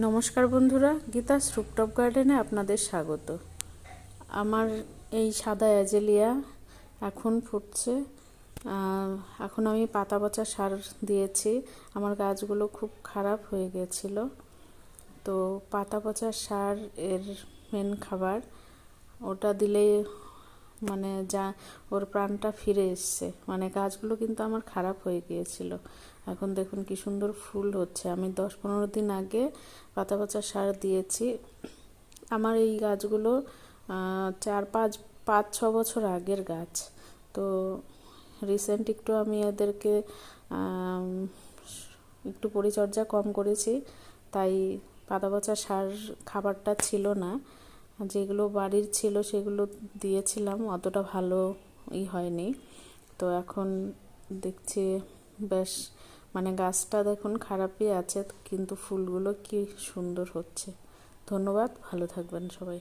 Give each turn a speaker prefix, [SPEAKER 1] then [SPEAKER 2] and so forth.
[SPEAKER 1] নমস্কার বন্ধুরা, গীতাস রুপটপ গার্ডেনে আপনাদের স্বাগত। আমার এই সাদা অ্যাজেলিয়া এখন ফুটছে। এখন আমি পাতা পচা সার দিয়েছি। আমার গাছগুলো খুব খারাপ হয়ে গেছিল, তো পাতা পচা সার এর মেন খাবার। ওটা দিলে মানে যা ওর প্রাণটা ফিরে এসছে। মানে গাছগুলো কিন্তু আমার খারাপ হয়ে গিয়েছিল, এখন দেখুন কি সুন্দর ফুল হচ্ছে। আমি 10-15 দিন আগে পাতা পচা সার দিয়েছি। আমার এই গাছগুলো 4-5-6 বছর আগের গাছ। তো রিসেন্ট একটু আমি এদেরকে একটু পরিচর্যা কম করেছি, তাই পাতা পচা সার খাবারটা ছিল না। যেগুলো বাড়ির ছিল সেগুলো দিয়েছিলাম, অতটা ভালো হয়নি। তো এখন দেখছি বেশ, মানে গাছটা দেখুন খারাপই আছে, কিন্তু ফুলগুলো কি সুন্দর হচ্ছে। ধন্যবাদ, ভালো থাকবেন সবাই।